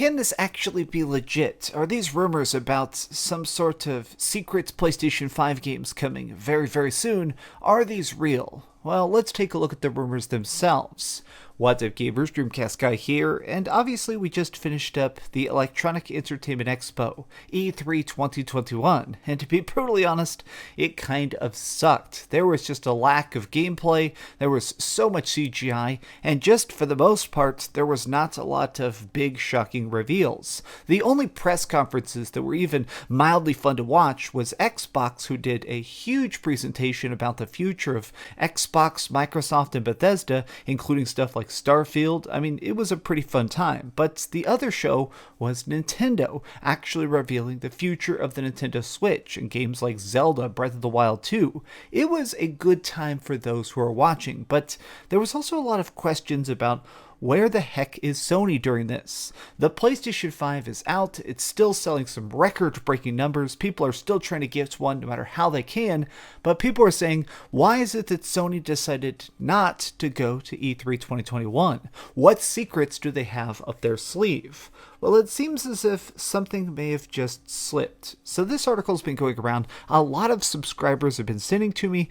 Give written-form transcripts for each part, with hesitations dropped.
can this actually be legit? Are these rumors about some sort of secret PlayStation 5 games coming very, very soon, are these real? Well, let's take a look at the rumors themselves. What's up, gamers? DreamcastGuy here, and obviously we just finished up the Electronic Entertainment Expo, E3 2021, and to be brutally honest, it kind of sucked. There was just a lack of gameplay, there was so much CGI, and just for the most part, there was not a lot of big shocking reveals. The only press conferences that were even mildly fun to watch was Xbox, who did a huge presentation about the future of Xbox, Microsoft, and Bethesda, including stuff like Starfield. I mean, it was a pretty fun time. But the other show was Nintendo, actually revealing the future of the Nintendo Switch and games like Zelda Breath of the Wild 2. It was a good time for those who are watching, but there was also a lot of questions about where the heck is Sony during this? The PlayStation 5 is out, it's still selling some record-breaking numbers, people are still trying to get one no matter how they can, but people are saying, why is it that Sony decided not to go to E3 2021? What secrets do they have up their sleeve? Well, it seems as if something may have just slipped. So this article's been going around, a lot of subscribers have been sending to me.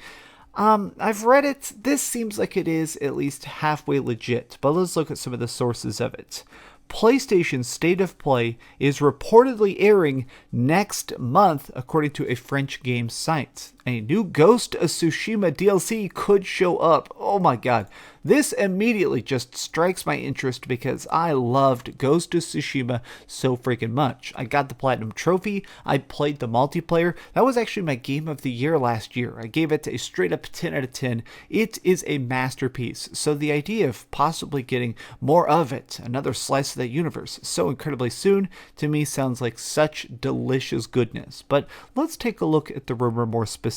I've read it. This seems like it is at least halfway legit, but let's look at some of the sources of it. PlayStation State of Play is reportedly airing next month, according to a French game site. A new Ghost of Tsushima DLC could show up. Oh my god. This immediately just strikes my interest because I loved Ghost of Tsushima so freaking much. I got the Platinum Trophy, I played the multiplayer. That was actually my game of the year last year. I gave it a straight up 10 out of 10. It is a masterpiece. So the idea of possibly getting more of it, another slice of that universe, so incredibly soon, to me sounds like such delicious goodness. But let's take a look at the rumor more specifically.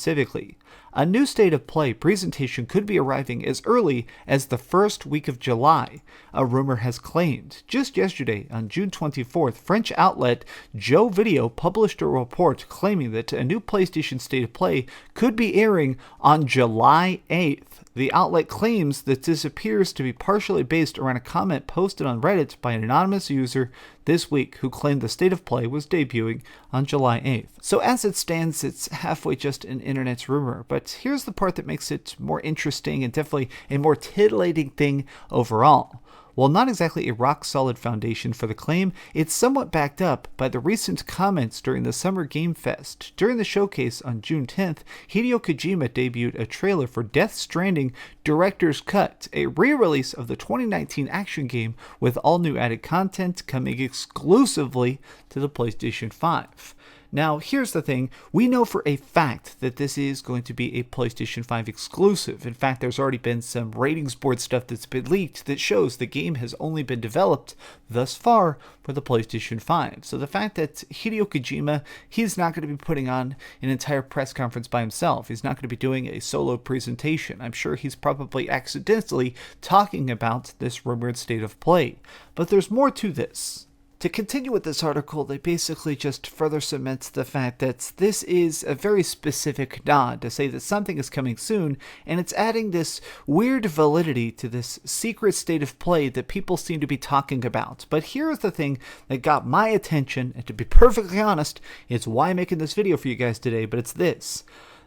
A new State of Play presentation could be arriving as early as the first week of July, a rumor has claimed. Just yesterday, on June 24th, French outlet Joe Video published a report claiming that a new PlayStation State of Play could be airing on July 8th. The outlet claims that this appears to be partially based around a comment posted on Reddit by an anonymous user this week who claimed the State of Play was debuting on July 8th. So as it stands, it's halfway just an internet rumor, but here's the part that makes it more interesting and definitely a more titillating thing overall. While not exactly a rock-solid foundation for the claim, it's somewhat backed up by the recent comments during the Summer Game Fest. During the showcase on June 10th, Hideo Kojima debuted a trailer for Death Stranding Directors Cut, a re-release of the 2019 action game with all new added content coming exclusively to the PlayStation 5. Now, here's the thing. We know for a fact that this is going to be a PlayStation 5 exclusive. In fact, there's already been some ratings board stuff that's been leaked that shows the game has only been developed thus far for the PlayStation 5. So the fact that Hideo Kojima, he's not going to be putting on an entire press conference by himself. He's not going to be doing a solo presentation. I'm sure he's probably accidentally talking about this rumored State of Play. But there's more to this. To continue with this article, they basically just further cement the fact that this is a very specific nod to say that something is coming soon, and it's adding this weird validity to this secret State of Play that people seem to be talking about. But here's the thing that got my attention, and to be perfectly honest, it's why I'm making this video for you guys today, but it's this.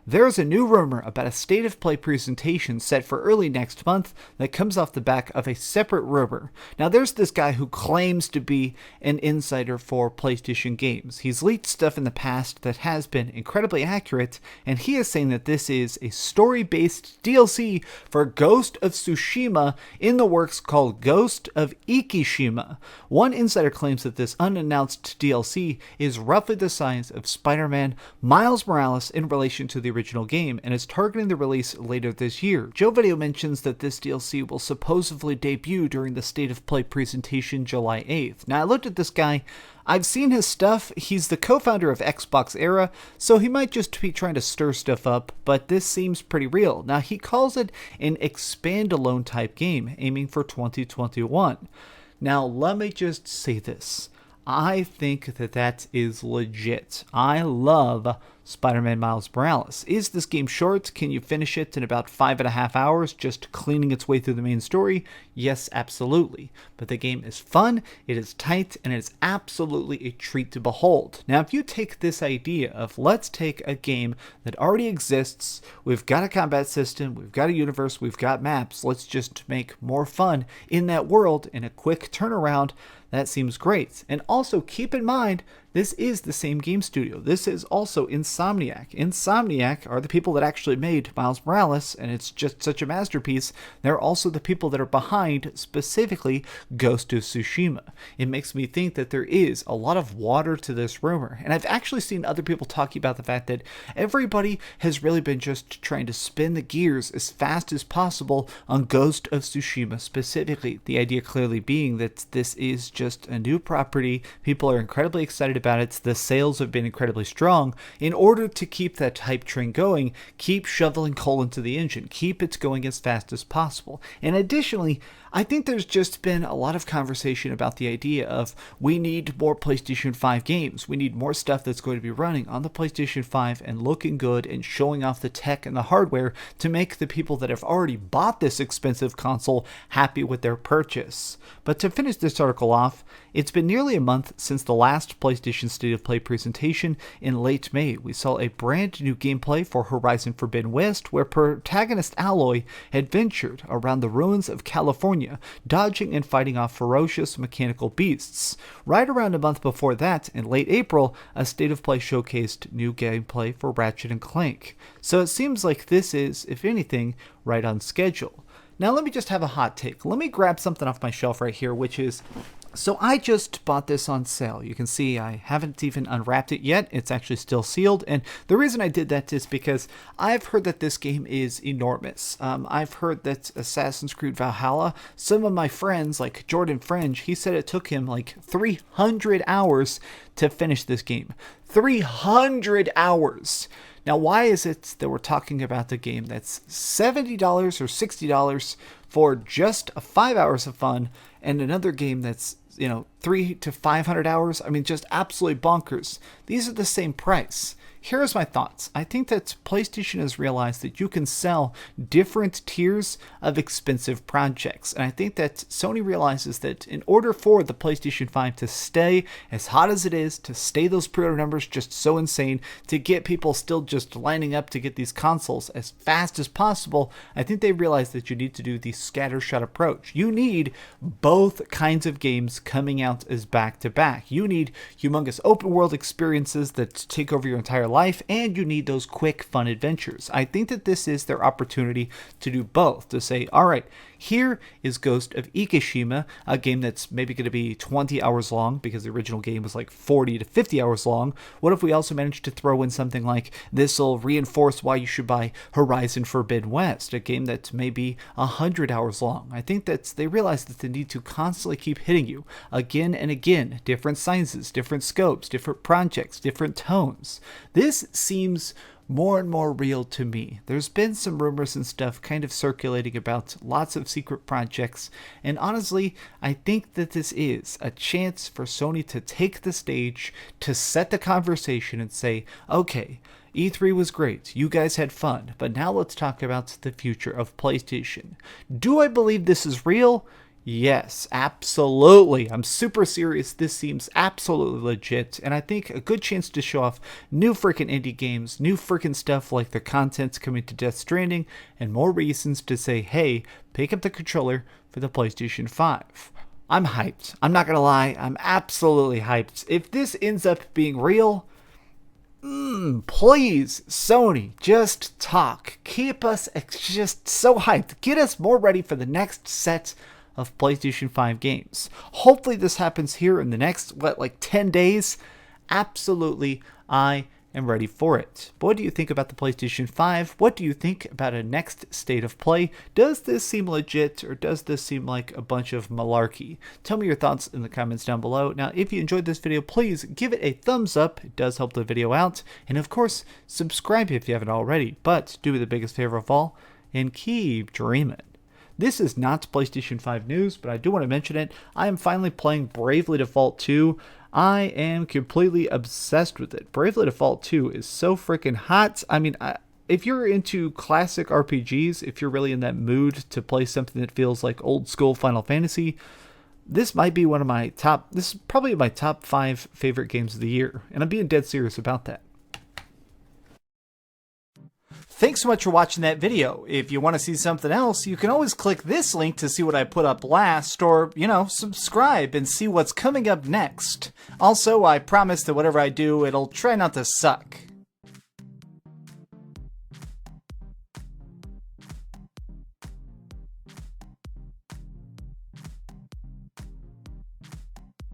There's a new rumor about a State of Play presentation set for early next month that comes off the back of a separate rumor. Now, there's this guy who claims to be an insider for PlayStation games. He's leaked stuff in the past that has been incredibly accurate, and he is saying that this is a story-based DLC for Ghost of Tsushima in the works called Ghost of Ikishima. One insider claims that this unannounced DLC is roughly the size of Spider-Man Miles Morales in relation to the original game and is targeting the release later this year. Joe Video mentions that this DLC will supposedly debut during the State of Play presentation July 8th. Now, I looked at this guy. I've seen his stuff. He's the co-founder of Xbox Era, so he might just be trying to stir stuff up, but this seems pretty real. Now, he calls it an expandalone type game, aiming for 2021. Now, let me just say this. I think that is legit. I love Spider-Man Miles Morales. Is this game short? Can you finish it in about 5.5 hours just cleaning its way through the main story? Yes, absolutely. But the game is fun, it is tight, and it is absolutely a treat to behold. Now, if you take this idea of let's take a game that already exists, we've got a combat system, we've got a universe, we've got maps, let's just make more fun in that world in a quick turnaround, that seems great. And also keep in mind, this is the same game studio. This is also Insomniac. Insomniac are the people that actually made Miles Morales, and it's just such a masterpiece. They're also the people that are behind, specifically, Ghost of Tsushima. It makes me think that there is a lot of water to this rumor. And I've actually seen other people talking about the fact that everybody has really been just trying to spin the gears as fast as possible on Ghost of Tsushima specifically. The idea clearly being that this is just a new property. People are incredibly excited about it. The sales have been incredibly strong. In order to keep that hype train going, keep shoveling coal into the engine. Keep it going as fast as possible. And additionally, I think there's just been a lot of conversation about the idea of we need more PlayStation 5 games. We need more stuff that's going to be running on the PlayStation 5 and looking good and showing off the tech and the hardware to make the people that have already bought this expensive console happy with their purchase. But to finish this article off, it's been nearly a month since the last PlayStation State of Play presentation in late May. We saw a brand new gameplay for Horizon Forbidden West where protagonist Aloy adventured around the ruins of California, dodging and fighting off ferocious mechanical beasts. Right around a month before that, in late April, a State of Play showcased new gameplay for Ratchet & Clank. So it seems like this is, if anything, right on schedule. Now let me just have a hot take. Let me grab something off my shelf right here, which is, so I just bought this on sale. You can see I haven't even unwrapped it yet. It's actually still sealed. And the reason I did that is because I've heard that this game is enormous. I've heard that Assassin's Creed Valhalla, some of my friends, like Jordan Fringe, he said it took him like 300 hours to finish this game. 300 hours! Now, why is it that we're talking about the game that's $70 or $60 for just 5 hours of fun and another game that's, 300 to 500 hours? I mean, just absolutely bonkers. These are the same price. Here's my thoughts. I think that PlayStation has realized that you can sell different tiers of expensive projects. And I think that Sony realizes that in order for the PlayStation 5 to stay as hot as it is, to stay those pre-order numbers just so insane, to get people still just lining up to get these consoles as fast as possible, I think they realize that you need to do the scattershot approach. You need both kinds of games coming out as back-to-back. You need humongous open-world experiences that take over your entire life, and you need those quick, fun adventures. I think that this is their opportunity to do both, to say, all right, here is Ghost of Tsushima, a game that's maybe going to be 20 hours long because the original game was like 40 to 50 hours long. What if we also managed to throw in something like this will reinforce why you should buy Horizon Forbidden West, a game that may be 100 hours long. I think that they realize that they need to constantly keep hitting you again and again, different sizes, different scopes, different projects, different tones. This seems more and more real to me. There's been some rumors and stuff kind of circulating about lots of secret projects, and honestly, I think that this is a chance for Sony to take the stage, to set the conversation and say, okay, E3 was great, you guys had fun, but now let's talk about the future of PlayStation. Do I believe this is real? Yes, absolutely. I'm super serious. This seems absolutely legit, and I think a good chance to show off new freaking indie games, new freaking stuff like the content's coming to Death Stranding, and more reasons to say, hey, pick up the controller for the PlayStation 5. I'm hyped. I'm not gonna lie, I'm absolutely hyped. If this ends up being real, please, Sony, just talk. Keep us just so hyped. Get us more ready for the next set of PlayStation 5 games. Hopefully this happens here in the next, 10 days? Absolutely, I am ready for it. But what do you think about the PlayStation 5? What do you think about a next State of Play? Does this seem legit, or does this seem like a bunch of malarkey? Tell me your thoughts in the comments down below. Now, if you enjoyed this video, please give it a thumbs up. It does help the video out. And of course, subscribe if you haven't already. But do me the biggest favor of all, and keep dreaming. This is not PlayStation 5 news, but I do want to mention it. I am finally playing Bravely Default 2. I am completely obsessed with it. Bravely Default 2 is so freaking hot. I mean, if you're into classic RPGs, if you're really in that mood to play something that feels like old school Final Fantasy, this might be one of my top, this is probably my top 5 favorite games of the year. And I'm being dead serious about that. Thanks so much for watching that video. If you want to see something else, you can always click this link to see what I put up last, or, subscribe and see what's coming up next. Also, I promise that whatever I do, it'll try not to suck.